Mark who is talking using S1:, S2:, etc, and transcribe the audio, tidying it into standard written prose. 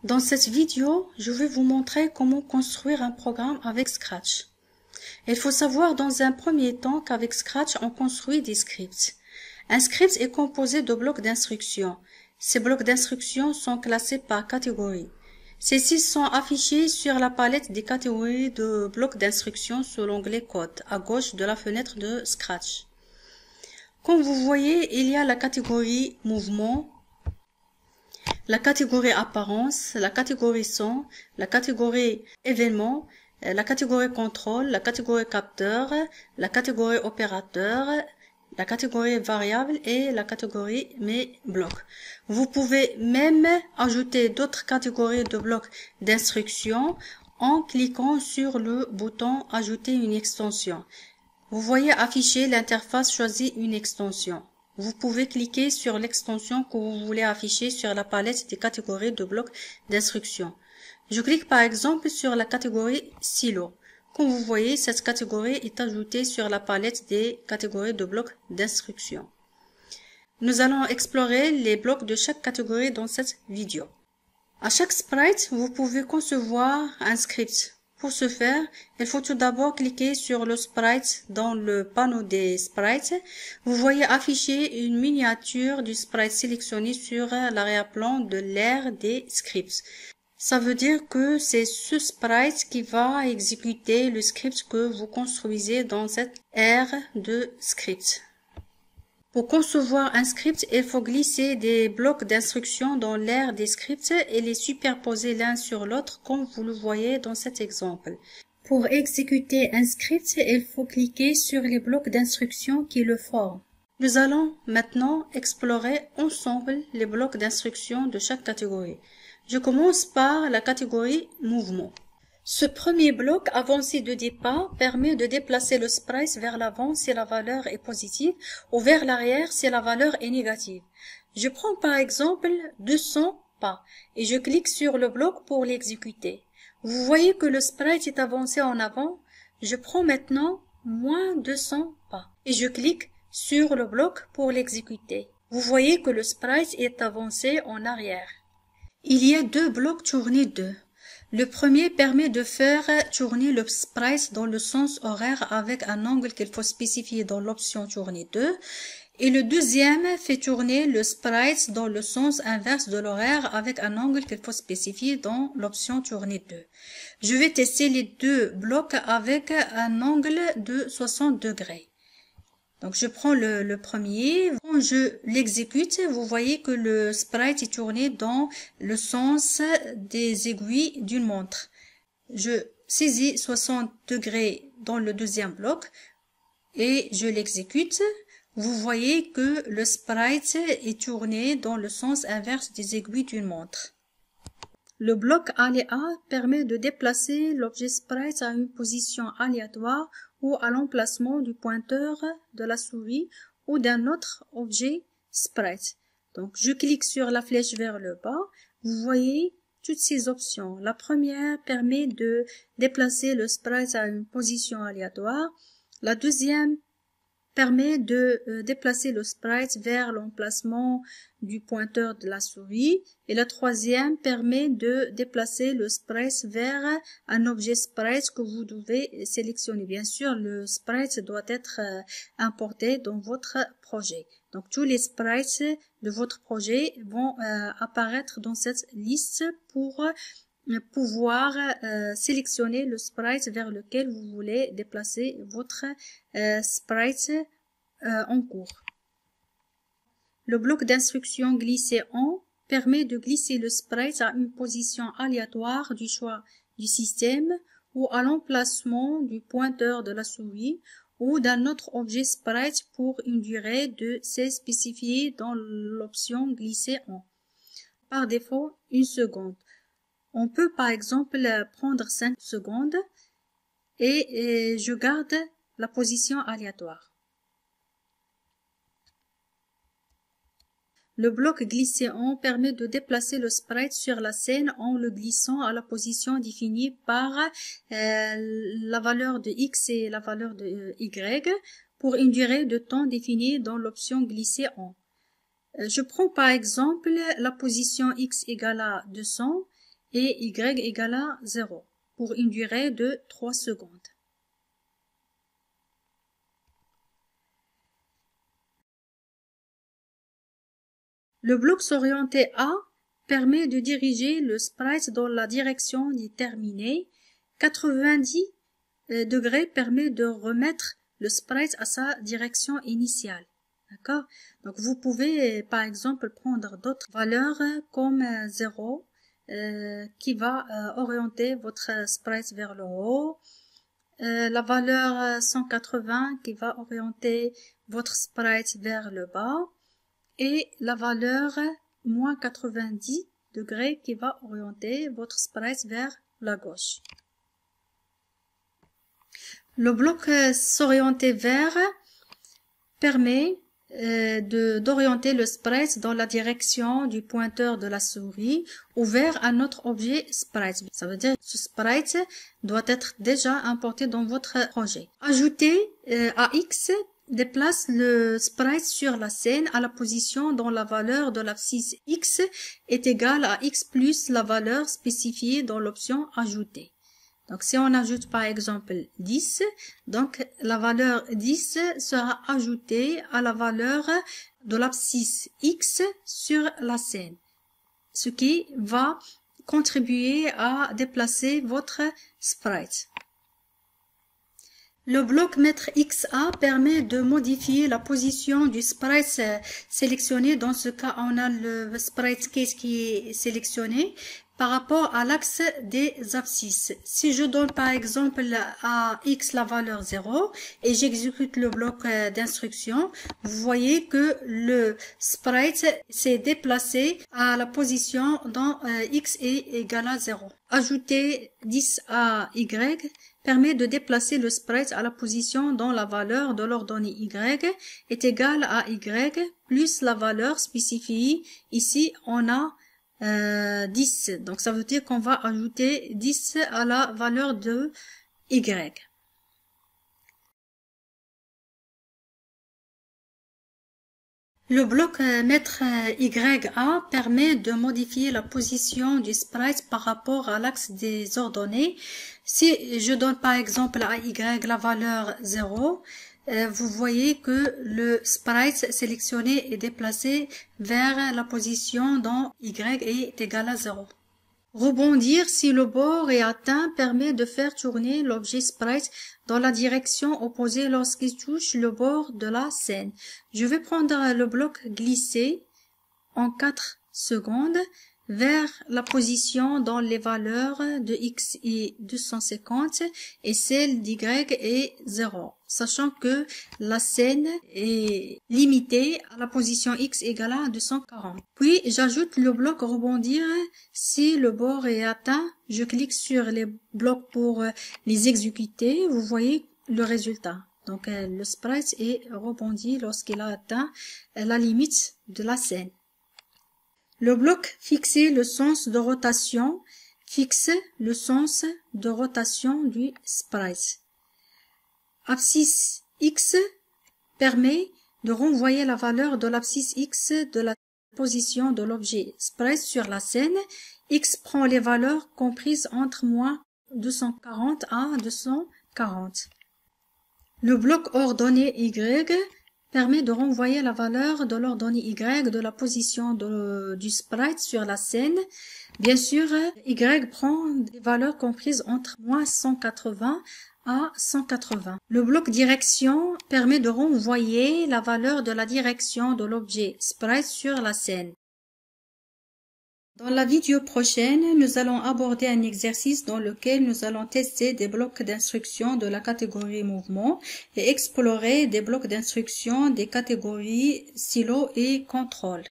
S1: Dans cette vidéo, je vais vous montrer comment construire un programme avec Scratch. Il faut savoir dans un premier temps qu'avec Scratch, on construit des scripts. Un script est composé de blocs d'instructions. Ces blocs d'instructions sont classés par catégorie. Ceux-ci sont affichés sur la palette des catégories de blocs d'instructions sous l'onglet Code, à gauche de la fenêtre de Scratch. Comme vous voyez, il y a la catégorie Mouvement, la catégorie Apparence, la catégorie Son, la catégorie Événements, la catégorie Contrôle, la catégorie Capteur, la catégorie Opérateur, la catégorie Variable et la catégorie Mes blocs. Vous pouvez même ajouter d'autres catégories de blocs d'instructions en cliquant sur le bouton Ajouter une extension. Vous voyez afficher l'interface Choisis une extension. Vous pouvez cliquer sur l'extension que vous voulez afficher sur la palette des catégories de blocs d'instructions. Je clique par exemple sur la catégorie Silo. Comme vous voyez, cette catégorie est ajoutée sur la palette des catégories de blocs d'instructions. Nous allons explorer les blocs de chaque catégorie dans cette vidéo. À chaque sprite, vous pouvez concevoir un script. Pour ce faire, il faut tout d'abord cliquer sur le sprite dans le panneau des sprites. Vous voyez afficher une miniature du sprite sélectionné sur l'arrière-plan de l'ère des scripts. Ça veut dire que c'est ce sprite qui va exécuter le script que vous construisez dans cette ère de script. Pour concevoir un script, il faut glisser des blocs d'instructions dans l'ère des scripts et les superposer l'un sur l'autre comme vous le voyez dans cet exemple. Pour exécuter un script, il faut cliquer sur les blocs d'instructions qui le forment. Nous allons maintenant explorer ensemble les blocs d'instructions de chaque catégorie. Je commence par la catégorie Mouvement. Ce premier bloc avancé de départ permet de déplacer le sprite vers l'avant si la valeur est positive ou vers l'arrière si la valeur est négative. Je prends par exemple 200 pas et je clique sur le bloc pour l'exécuter. Vous voyez que le sprite est avancé en avant. Je prends maintenant moins 200 pas et je clique sur le bloc pour l'exécuter. Vous voyez que le sprite est avancé en arrière. Il y a deux blocs tournés 2. Le premier permet de faire tourner le sprite dans le sens horaire avec un angle qu'il faut spécifier dans l'option tourner 2. Et le deuxième fait tourner le sprite dans le sens inverse de l'horaire avec un angle qu'il faut spécifier dans l'option tourner 2. Je vais tester les deux blocs avec un angle de 60 degrés. Donc, je prends le premier. Quand je l'exécute, vous voyez que le sprite est tourné dans le sens des aiguilles d'une montre. Je saisis 60 degrés dans le deuxième bloc et je l'exécute. Vous voyez que le sprite est tourné dans le sens inverse des aiguilles d'une montre. Le bloc aléa permet de déplacer l'objet sprite à une position aléatoire ou à l'emplacement du pointeur de la souris ou d'un autre objet sprite. Donc, je clique sur la flèche vers le bas. Vous voyez toutes ces options. La première permet de déplacer le sprite à une position aléatoire. La deuxième permet de déplacer le sprite vers l'emplacement du pointeur de la souris et la troisième permet de déplacer le sprite vers un objet sprite que vous devez sélectionner. Bien sûr, le sprite doit être importé dans votre projet. Donc, tous les sprites de votre projet vont apparaître dans cette liste pour pouvoir sélectionner le sprite vers lequel vous voulez déplacer votre sprite en cours. Le bloc d'instruction glisser en permet de glisser le sprite à une position aléatoire du choix du système ou à l'emplacement du pointeur de la souris ou d'un autre objet sprite pour une durée de C spécifiée dans l'option glisser en. Par défaut, 1 seconde. On peut par exemple prendre 5 secondes et je garde la position aléatoire. Le bloc glisser en permet de déplacer le sprite sur la scène en le glissant à la position définie par la valeur de X et la valeur de Y pour une durée de temps définie dans l'option glisser en. Je prends par exemple la position X égale à 200 et y égale à 0 pour une durée de 3 secondes. Le bloc s'orienter A permet de diriger le sprite dans la direction déterminée. 90 degrés permet de remettre le sprite à sa direction initiale. D'accord? Donc vous pouvez par exemple prendre d'autres valeurs comme 0 qui va orienter votre sprite vers le haut. La valeur 180 qui va orienter votre sprite vers le bas. Et la valeur moins 90 degrés qui va orienter votre sprite vers la gauche. Le bloc s'orienter vers permet d'orienter le sprite dans la direction du pointeur de la souris ou vers un autre objet sprite. Ça veut dire que ce sprite doit être déjà importé dans votre projet. Ajouter AX déplace le sprite sur la scène à la position dont la valeur de l'abscisse X est égale à X plus la valeur spécifiée dans l'option ajouter. Donc si on ajoute par exemple 10, donc la valeur 10 sera ajoutée à la valeur de l'abscisse X sur la scène, ce qui va contribuer à déplacer votre sprite. Le bloc mettre XA permet de modifier la position du sprite sélectionné. Dans ce cas, on a le sprite case qui est sélectionné par rapport à l'axe des abscisses. Si je donne par exemple à X la valeur 0 et j'exécute le bloc d'instruction, vous voyez que le sprite s'est déplacé à la position dont X est égal à 0. Ajouter 10 à Y permet de déplacer le sprite à la position dont la valeur de l'ordonnée Y est égale à Y plus la valeur spécifiée. Ici, on a 10. Donc, ça veut dire qu'on va ajouter 10 à la valeur de Y. Le bloc mettre YA permet de modifier la position du sprite par rapport à l'axe des ordonnées. Si je donne par exemple à Y la valeur 0, vous voyez que le sprite sélectionné est déplacé vers la position dont Y est égal à 0. Rebondir si le bord est atteint permet de faire tourner l'objet sprite dans la direction opposée lorsqu'il touche le bord de la scène. Je vais prendre le bloc glisser en 4 secondes vers la position dont les valeurs de X est 250 et celle d'Y est 0, sachant que la scène est limitée à la position X égale à 240. Puis j'ajoute le bloc rebondir si le bord est atteint. Je clique sur les blocs pour les exécuter. Vous voyez le résultat. Donc le sprite est rebondi lorsqu'il a atteint la limite de la scène. Le bloc fixer le sens de rotation fixe le sens de rotation du sprite. Abscisse X permet de renvoyer la valeur de l'abscisse X de la position de l'objet sprite sur la scène. X prend les valeurs comprises entre moins 240 à 240. Le bloc ordonnée Y permet de renvoyer la valeur de l'ordonnée Y de la position du sprite sur la scène. Bien sûr, Y prend des valeurs comprises entre moins 180 à 180. Le bloc direction permet de renvoyer la valeur de la direction de l'objet sprite sur la scène. Dans la vidéo prochaine, nous allons aborder un exercice dans lequel nous allons tester des blocs d'instruction de la catégorie mouvement et explorer des blocs d'instruction des catégories stylo et contrôle.